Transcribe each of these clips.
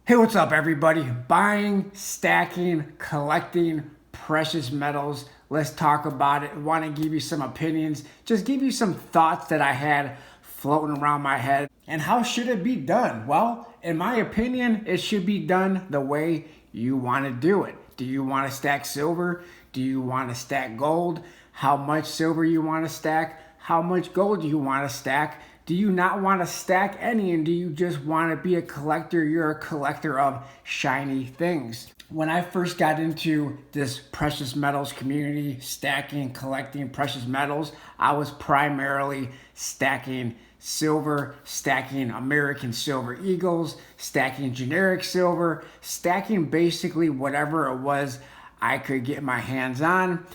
Hey, what's up, everybody? Buying, stacking, collecting precious metals. Let's talk about it. I want to give you some opinions, just give you some thoughts that I had floating around my head. And how should it be done? Well, in my opinion, it should be done the way you want to do it. Do you want to stack silver? Do you want to stack gold? How much silver you want to stack? How much gold do you want to stack? Do you not want to stack any, and do you just want to be a collector? You're a collector of shiny things. When I first got into this precious metals community, stacking, collecting precious metals, I was primarily stacking silver, stacking American Silver Eagles, stacking generic silver, stacking basically whatever it was I could get my hands on.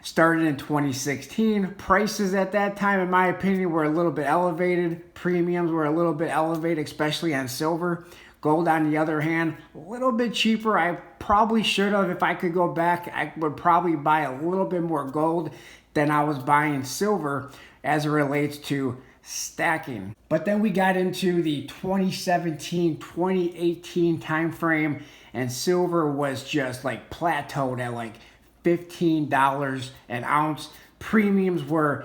Started in 2016. Prices at that time, in my opinion, were a little bit elevated. Premiums were a little bit elevated, especially on silver. Gold, on the other hand, a little bit cheaper. I probably should have, if I could go back, I would probably buy a little bit more gold than I was buying silver as it relates to stacking. But then we got into the 2017-2018 time frame, and silver was just like plateaued at like $15 an ounce. Premiums were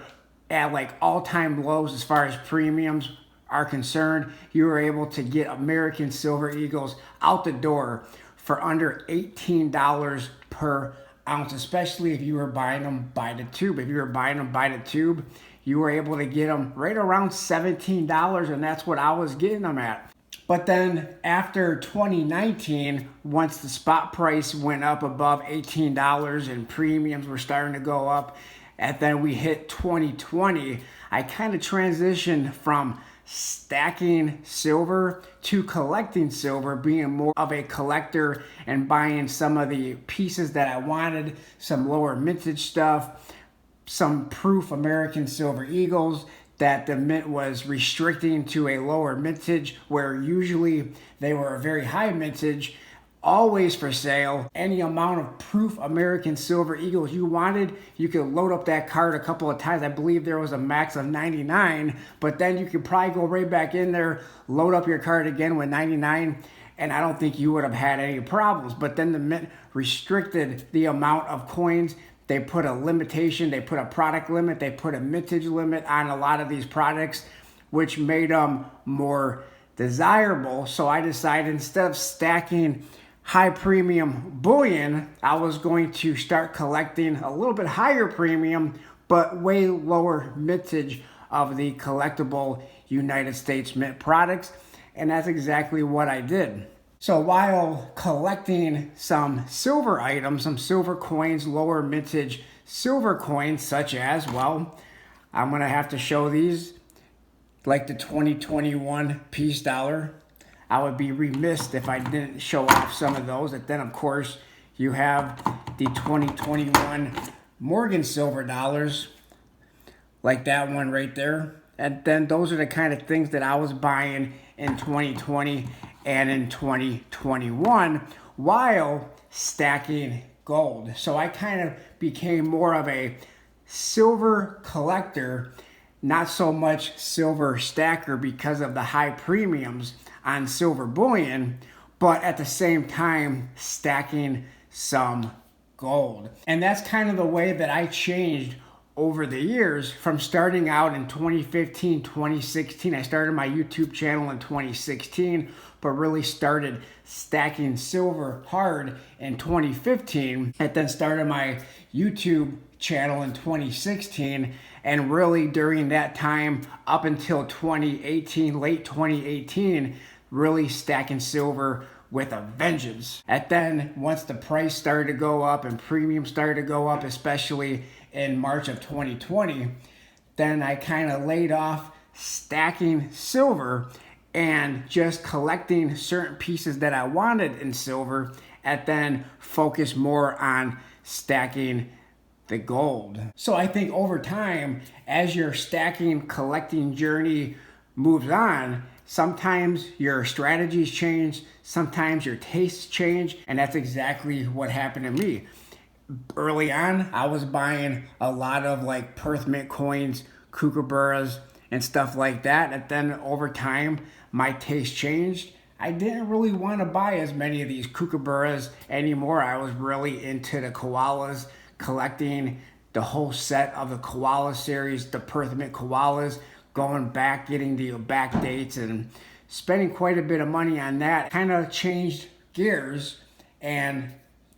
at like all-time lows as far as premiums are concerned. You were able to get American Silver Eagles out the door for under $18 per ounce, especially if you were buying them by the tube. If you were buying them by the tube, you were able to get them right around $17, and that's what I was getting them at. But then after 2019, once the spot price went up above $18 and premiums were starting to go up, and then we hit 2020, I kind of transitioned from stacking silver to collecting silver, being more of a collector and buying some of the pieces that I wanted, some lower mintage stuff, some proof American Silver Eagles that the mint was restricting to a lower mintage, where usually they were a very high mintage, always for sale. Any amount of proof American Silver Eagles you wanted, you could load up that card a couple of times. I believe there was a max of 99, but then you could probably go right back in there, load up your card again with 99, and I don't think you would have had any problems. But then the mint restricted the amount of coins. They put a limitation, they put a product limit, they put a mintage limit on a lot of these products, which made them more desirable. So I decided, instead of stacking high premium bullion, I was going to start collecting a little bit higher premium, but way lower mintage of the collectible United States Mint products. And that's exactly what I did. So while collecting some silver items, some silver coins, lower mintage silver coins, such as, well, I'm going to have to show these, like the 2021 peace dollar. I would be remiss if I didn't show off some of those. And then, of course, you have the 2021 Morgan silver dollars, like that one right there. And then those are the kind of things that I was buying in 2020 and in 2021 while stacking gold. So I kind of became more of a silver collector, not so much silver stacker because of the high premiums on silver bullion, but at the same time stacking some gold. And that's kind of the way that I changed over the years, from starting out in 2015, 2016. I started my YouTube channel in 2016, but really started stacking silver hard in 2015, and then started my YouTube channel in 2016. And really during that time up until 2018, late 2018, really stacking silver with a vengeance. And then once the price started to go up and premium started to go up, especially in March of 2020, then I kind of laid off stacking silver and just collecting certain pieces that I wanted in silver, and then focus more on stacking the gold. So I think over time, as your stacking, collecting journey moves on, sometimes your strategies change, sometimes your tastes change, and that's exactly what happened to me. Early on, I was buying a lot of like Perth Mint coins, kookaburras, and stuff like that. And then over time, my taste changed. I didn't really want to buy as many of these kookaburras anymore. I was really into the koalas, collecting the whole set of the koala series, the Perth Mint koalas, going back, getting the back dates, and spending quite a bit of money on that. Kind of changed gears and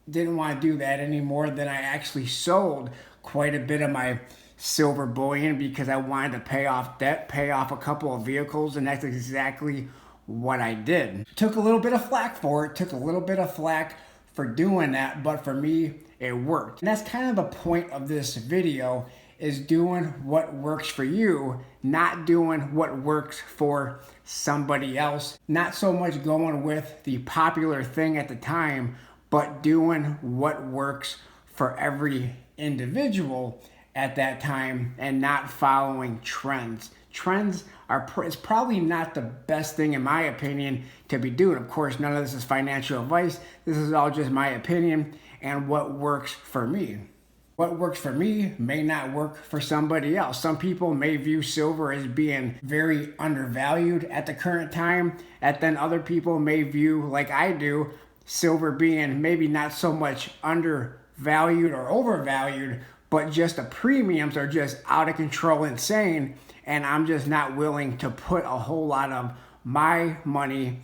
didn't want to do that anymore. Then I actually sold quite a bit of my silver bullion because I wanted to pay off debt, pay off a couple of vehicles, and that's exactly what I did. Took a little bit of flack for it, took a little bit of flack for doing that, but for me, it worked. And that's kind of the point of this video, is doing what works for you, not doing what works for somebody else. Not so much going with the popular thing at the time, but doing what works for every individual at that time and not following trends. Trends are it's probably not the best thing, in my opinion, to be doing. Of course, none of this is financial advice. This is all just my opinion and what works for me. What works for me may not work for somebody else. Some people may view silver as being very undervalued at the current time, and then other people may view, like I do, silver being maybe not so much undervalued or overvalued, but just the premiums are just out of control, insane, and I'm just not willing to put a whole lot of my money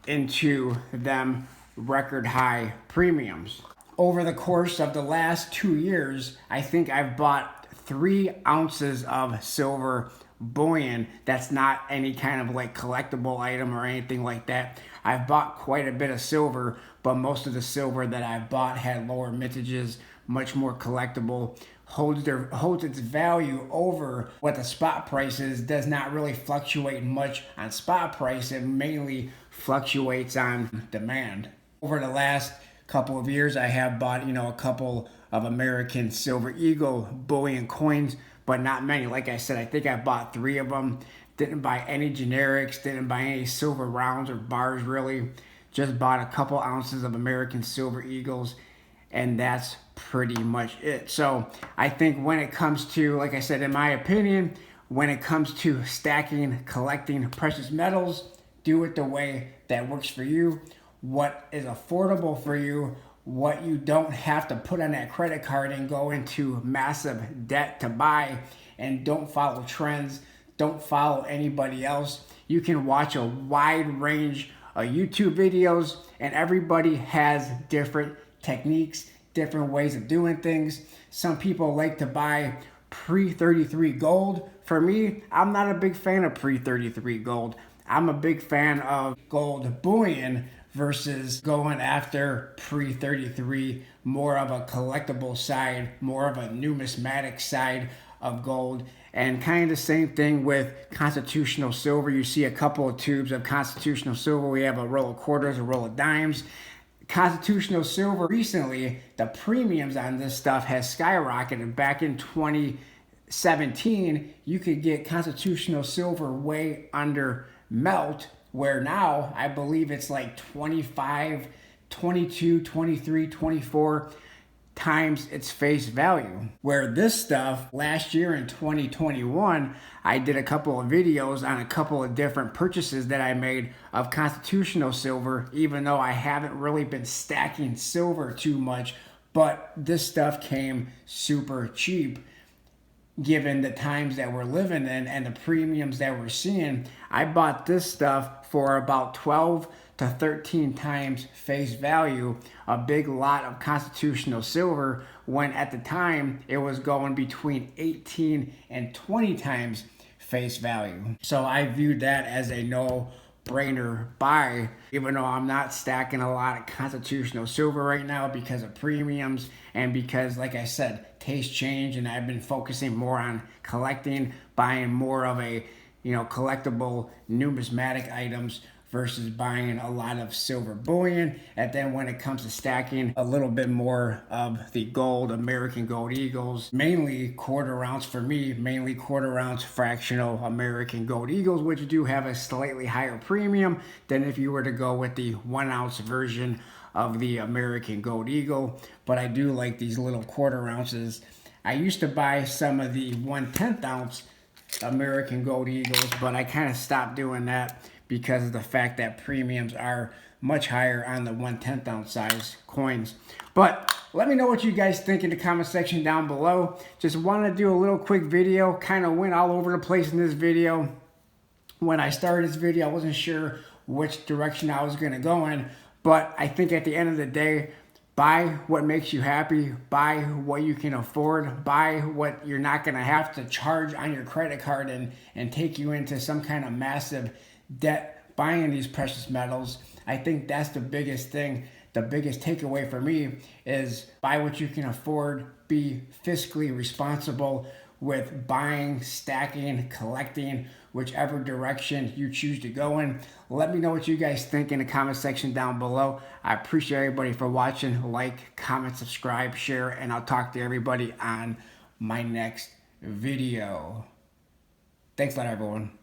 into them record high premiums. Over the course of the last 2 years, I think I've bought 3 ounces of silver bullion. That's not any kind of like collectible item or anything like that. I've bought quite a bit of silver, but most of the silver that I've bought had lower mintages, much more collectible, holds its value over what the spot price is, does not really fluctuate much on spot price. It mainly fluctuates on demand. Over the last couple of years, I have bought, a couple of American Silver Eagle bullion coins, but not many. Like I said, I think I bought 3 of them. Didn't buy any generics, didn't buy any silver rounds or bars really. Just bought a couple ounces of American Silver Eagles, and that's pretty much it. So I think when it comes to, like I said, in my opinion, when it comes to stacking, collecting precious metals, do it the way that works for you, what is affordable for you, what you don't have to put on that credit card and go into massive debt to buy, and don't follow trends, don't follow anybody else. You can watch a wide range of YouTube videos, and everybody has different techniques, different ways of doing things. Some people like to buy pre-33 gold. For me, I'm not a big fan of pre-33 gold. I'm a big fan of gold bullion versus going after pre-33, more of a collectible side, more of a numismatic side of gold. And kind of the same thing with constitutional silver. You see a couple of tubes of constitutional silver. We have a roll of quarters, a roll of dimes. Constitutional silver, recently, the premiums on this stuff has skyrocketed. Back in 2017, you could get constitutional silver way under melt, where now I believe it's like 25, 22, 23, 24 times its face value. Where this stuff, last year in 2021, I did a couple of videos on a couple of different purchases that I made of constitutional silver, even though I haven't really been stacking silver too much, but this stuff came super cheap given the times that we're living in and the premiums that we're seeing. I bought this stuff for about 12 to 13 times face value, a big lot of constitutional silver, when at the time it was going between 18 and 20 times face value. So I viewed that as a no-brainer buy, even though I'm not stacking a lot of constitutional silver right now because of premiums and because, like I said, taste change, and I've been focusing more on collecting, buying more of a, collectible numismatic items versus buying a lot of silver bullion. And then when it comes to stacking, a little bit more of the gold, American Gold Eagles, mainly quarter ounce for me, mainly quarter ounce fractional American Gold Eagles, which do have a slightly higher premium than if you were to go with the 1 ounce version of the American Gold Eagle. But I do like these little quarter ounces. I used to buy some of the 1/10 ounce American Gold Eagles, but I kind of stopped doing that because of the fact that premiums are much higher on the 1/10 ounce size coins. But let me know what you guys think in the comment section down below. Just wanted to do a little quick video, kind of went all over the place in this video. When I started this video, I wasn't sure which direction I was going to go in, but I think at the end of the day, buy what makes you happy, buy what you can afford, buy what you're not going to have to charge on your credit card and take you into some kind of massive debt buying these precious metals. I think that's the biggest thing. The biggest takeaway for me is buy what you can afford, be fiscally responsible with buying, stacking, collecting, whichever direction you choose to go in. Let me know what you guys think in the comment section down below. I appreciate everybody for watching. Like, comment, subscribe, share, and I'll talk to everybody on my next video. Thanks a lot, everyone.